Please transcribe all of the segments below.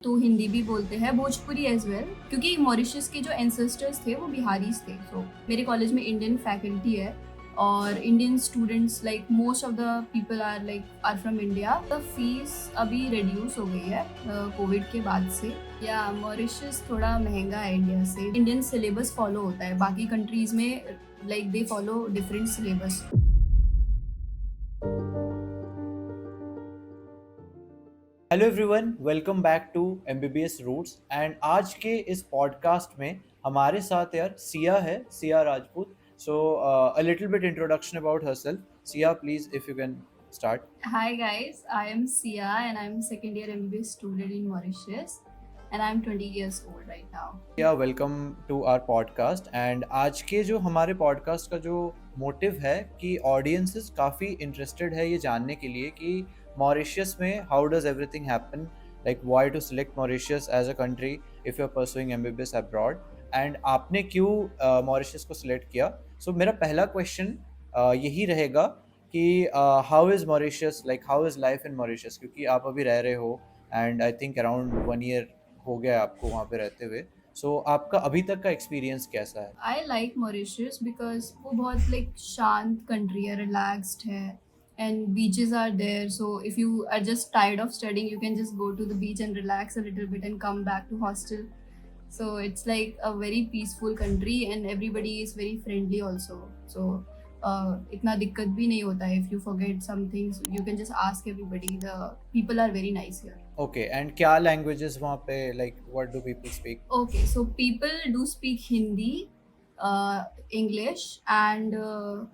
तो हिंदी भी बोलते हैं, भोजपुरी एज़ वेल, क्योंकि मॉरिशस के जो एंसेस्टर्स थे वो बिहारीज़ थे। सो मेरे कॉलेज में इंडियन फैकल्टी है और Indian students like most of the people are from India. The fees अभी रिड्यूस हो गई है कोविड के बाद से। या मॉरिशस थोड़ा महंगा है इंडिया से। इंडियन सिलेबस फॉलो होता है, बाकी कंट्रीज़ में like they follow different syllabus. Hello everyone, welcome back to MBBS roots. And आज के इस पॉडकास्ट में हमारे साथ यार सिया है, Siya Rajput. So a little bit introduction about herself. Siya, please if you can start. Hi guys, I am Sia and I'm second year MBBS student in Mauritius and I'm 20 years old right now. Yeah welcome to our podcast. And आज के जो हमारे podcast का जो motive है कि audiences काफ़ी interested है ये जानने के लिए कि मॉरिशियस में how does everything happen, like why to select Mauritius as a country if you are pursuing MBBS abroad, and आपने क्यों मॉरिशियस को सिलेक्ट किया। सो मेरा पहला क्वेश्चन यही रहेगा कि how is Mauritius, like how is life in Mauritius, क्योंकि आप अभी रह रहे हो and I think around 1 year हो गया है आपको वहाँ पे रहते हुए। सो आपका अभी तक का एक्सपीरियंस कैसा है? I like Mauritius because वो बहुत like शांत country है, relaxed है and beaches are there. So if you are just tired of studying, you can just go to the beach and relax a little bit and come back to hostel. So it's like a very peaceful country and everybody is very friendly also. So इतना दिक्कत भी नहीं होता है. If you forget some things, you can just ask everybody. The people are very nice here. Okay, and क्या languages वहाँ पे, like what do people speak? Okay, so people do speak Hindi, English, and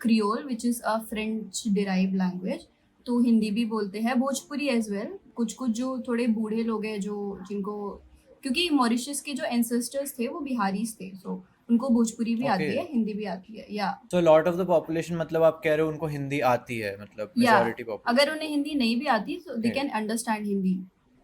Creole, which is a French-derived language. तो हिंदी भी बोलते हैं, Bhojpuri as well. कुछ कुछ जो थोड़े बूढ़े लोग हैं जो जिनको, क्योंकि मॉरिशस के जो एंसेस्टर्स थे वो बिहारीज थे, सो उनको भोजपुरी भी ओके, आती है, हिंदी भी आती है। या so lot of the population, मतलब आप कह रहे हो उनको हिंदी आती है, मतलब या मेजॉरिटी अगर पॉपुलेशन। उन्हें हिंदी नहीं भी आती तो they can understand Hindi.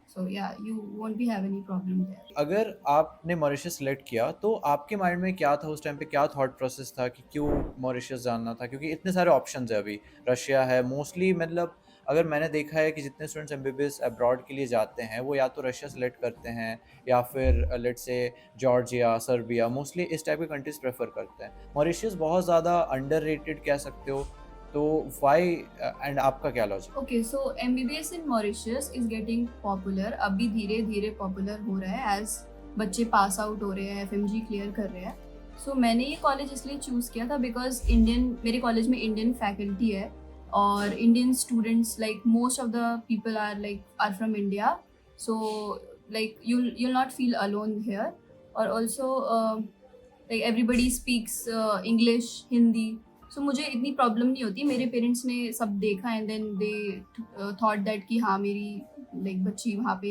So yeah you won't be have any problem there. अगर आपने मॉरिशस सेलेक्ट किया तो आपके माइंड में क्या था उस टाइम पे, क्या थॉट प्रोसेस था कि क्यों मॉरिशस जाना था? क्योंकि इतने सारे ऑप्शंस है, अभी रशिया है मोस्टली, मतलब अगर मैंने देखा है कि जितने स्टूडेंट्स एमबीबीएस अब्रॉड के लिए जाते हैं वो या तो रशिया सेलेक्ट करते हैं या फिर let's say Georgia, Serbia, mostly इस टाइप के कंट्रीज प्रेफर करते हैं। मॉरिशस बहुत ज़्यादा अंडररेटेड कह सकते हो, तो व्हाई, एंड आपका क्या logic? Okay, so MBBS in Mauritius is getting popular, अभी धीरे धीरे पॉपुलर हो रहा है एज बच्चे पास आउट हो रहे हैं, एफएमजी क्लियर कर रहे हैं। सो मैंने ये कॉलेज इसलिए चूज़ किया था बिकॉज इंडियन, मेरे कॉलेज में इंडियन फैकल्टी है और Indian students like most of the people are from India. So like you'll not feel alone here. और also like everybody speaks English, Hindi. सो मुझे इतनी प्रॉब्लम नहीं होती। मेरे पेरेंट्स ने सब देखा and then they thought that कि हाँ मेरी लाइक बच्ची वहाँ पे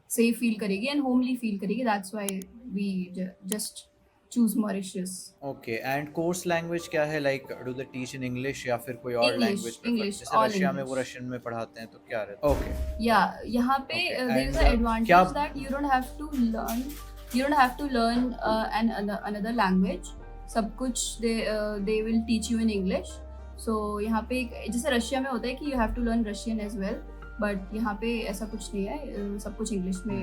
सेफ फील करेगी एंड होमली फील करेगी। That's why we just choose Mauritius. Okay, and course language क्या है, like do they teach in English या फिर कोई और इंग्लिश, लैंग्वेज प्रेफर, इंग्लिश, जैसे ऑल रशिया में वो इंग्लिश। रशियन में पढ़ाते हैं तो क्या रहता है? ओके। या यहाँ पे okay, there is and a क्या? Advantage that you don't have to learn another language. सब कुछ they will teach you in English. So यहाँ पे जैसे रशिया में होता है कि you have to learn Russian as well, but यहाँ पे ऐसा कुछ नहीं है, सब कुछ इंग्लिश में,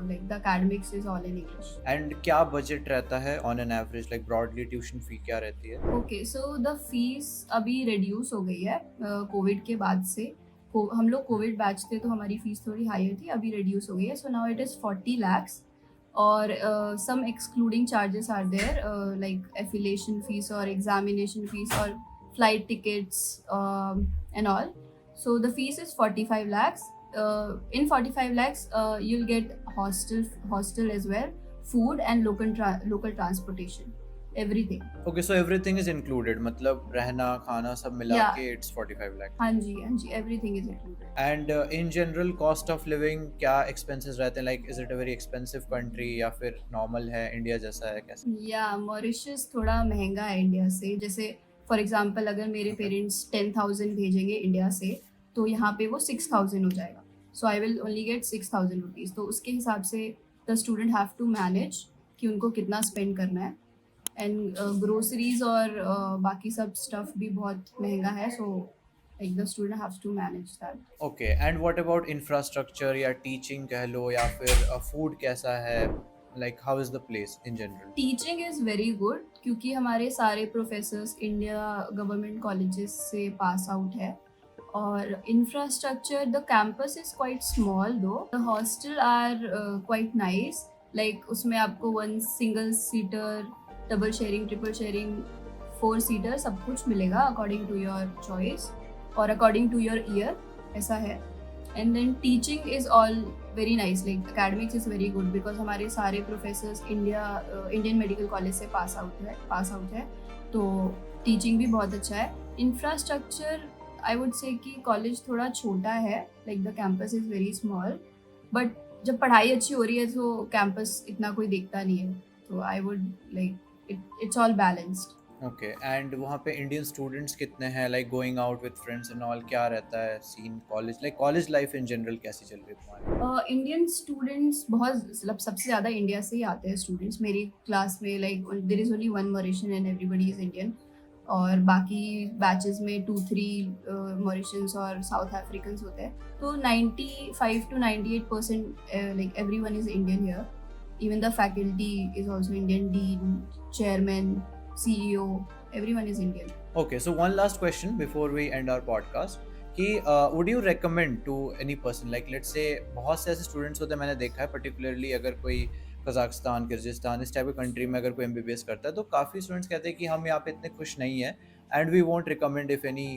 like the academics is all in English. And क्या बजट रहता है on an average, like broadly tuition fee क्या रहती है? Okay, so the fees अभी reduce हो गई है कोविड के बाद से। हम लोग कोविड बैच थे तो हमारी फीस थोड़ी हायर थी, अभी reduce हो गई है। So now it is 40 lakhs और some excluding charges are there, like affiliation fees or examination fees or flight tickets, and all. So the fees is 45 lakhs. In 45 lakhs you'll get hostel as well, food and local transportation, everything. Okay, so everything is included, मतलब रहना खाना सब मिला Yeah. के it's 45 lakh. हाँ जी, everything is included. And in general cost of living क्या expenses रहते हैं, like is it a very expensive country या फिर नॉर्मल है, इंडिया जैसा है, कैसा? या मॉरिशस थोड़ा महंगा है इंडिया से। जैसे फॉर एग्जांपल अगर मेरे पेरेंट्स 10,000 भेजेंगे इंडिया से तो यहाँ पे वो 6,000 हो जाएगा। So I will only get 6,000 rupees. तो उसके हिसाब से the student have to manage कि उनको कितना स्पेंड करना है। एंड ग्रोसरीज और बाकी सब स्टफ़ भी बहुत महंगा है। सो Like the student has to manage that. Okay, and what about infrastructure या टीचिंग कह लो या फिर फूड कैसा है, like how is the place in general? Teaching is very good क्योंकि हमारे सारे प्रोफेसर्स इंडिया गवर्नमेंट कॉलेजेस से पास आउट है. और infrastructure, the campus is quite small though. The hostel are quite nice. Like उसमें आपको one single seater, double sharing, triple sharing, 4 seater सब कुछ मिलेगा अकॉर्डिंग टू योर चॉइस और अकॉर्डिंग टू योर ईयर. ऐसा है. And then teaching is all very nice. Like academics is very good because हमारे सारे प्रोफेसर्स इंडियन मेडिकल कॉलेज से पास out है. तो टीचिंग भी बहुत अच्छा है. इंफ्रास्ट्रक्चर, आई वुड से कि कॉलेज थोड़ा छोटा है. Like the campus is very small, but जब पढ़ाई अच्छी हो रही है तो कैंपस इतना कोई देखता नहीं है. तो I would like it's all balanced. Okay, and वहाँ पे इंडियन स्टूडेंट्स कितने हैं, like going out with friends and all, क्या रहता है scene college, like college life in general कैसी चल रही है तुम्हारी? इंडियन स्टूडेंट्स बहुत, मतलब सबसे ज़्यादा इंडिया से ही आते हैं स्टूडेंट्स. मेरी क्लास में like there is only 1 Mauritian and everybody is Indian. और बाकी बैचेस में 2-3 मॉरिशियंस और साउथ अफ्रीकन्स होते हैं. तो 95 to 98% like everyone is Indian here. Even the faculty is also Indian. Dean, chairman, CEO, everyone is Indian. Okay, so one last question before we end our podcast कि would you recommend to any person, like let's say बहुत से ऐसे students होते हैं, मैंने देखा है particularly अगर कोई कजाकिस्तान, किर्गिस्तान इस टाइप की कंट्री में अगर कोई MBBS करता है तो काफ़ी स्टूडेंट्स कहते हैं कि हम यहाँ पे इतने खुश नहीं हैं and we won't recommend if any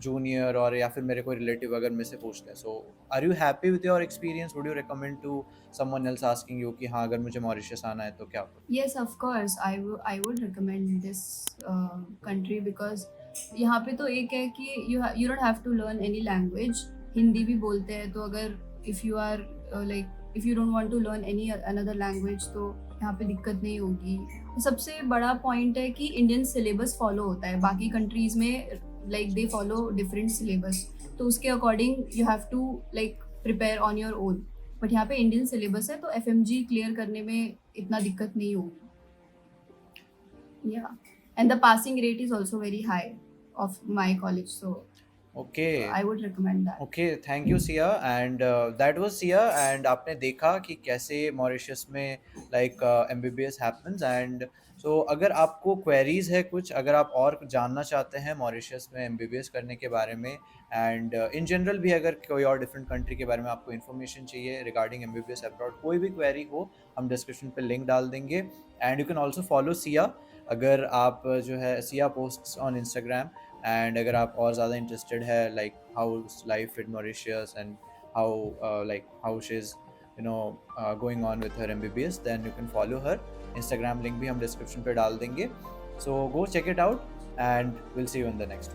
junior और या फिर मेरे कोई रिलेटिव अगर मेरे से पूछते हैं. So are you happy with your experience? Would you recommend to someone else asking you कि हाँ अगर मुझे मॉरिशस आना है तो क्या करूं? Yes, of course, I would recommend this country because यहाँ पे तो एक है कि you don't have to learn any language. Hindi भी बोलते हैं. तो अगर if you are if you don't want to learn any another language तो यहाँ पे दिक्कत नहीं होगी. सबसे बड़ा पॉइंट है कि इंडियन सिलेबस फॉलो होता है. बाकी कंट्रीज में like they follow different syllabus, तो उसके according you have to like prepare on your own. But यहाँ पे इंडियन सिलेबस है तो FMG क्लियर करने में इतना दिक्कत नहीं होगी. या and the passing rate is also very high of my college. So Okay. I would recommend that. Okay, thank you Siya. And that was Siya. And आपने देखा कि कैसे मॉरिशस में like MBBS happens. And so अगर आपको क्वेरीज है कुछ, अगर आप और जानना चाहते हैं मॉरिशस में MBBS करने के बारे में एंड इन जनरल भी अगर कोई और डिफरेंट कंट्री के बारे में आपको इन्फॉर्मेशन चाहिए रिगार्डिंग MBBS अब्रॉड, कोई भी क्वेरी हो हम डिस्क्रिप्शन पे लिंक डाल देंगे. And you can also follow Siya. अगर आप जो है Siya posts on Instagram. And अगर आप और ज़्यादा इंटरेस्टेड है like how life in Mauritius and how she is going on with her MBBS, then you can follow her. Instagram link भी हम डिस्क्रिप्शन पे डाल देंगे. So go check it out and will see you in the next.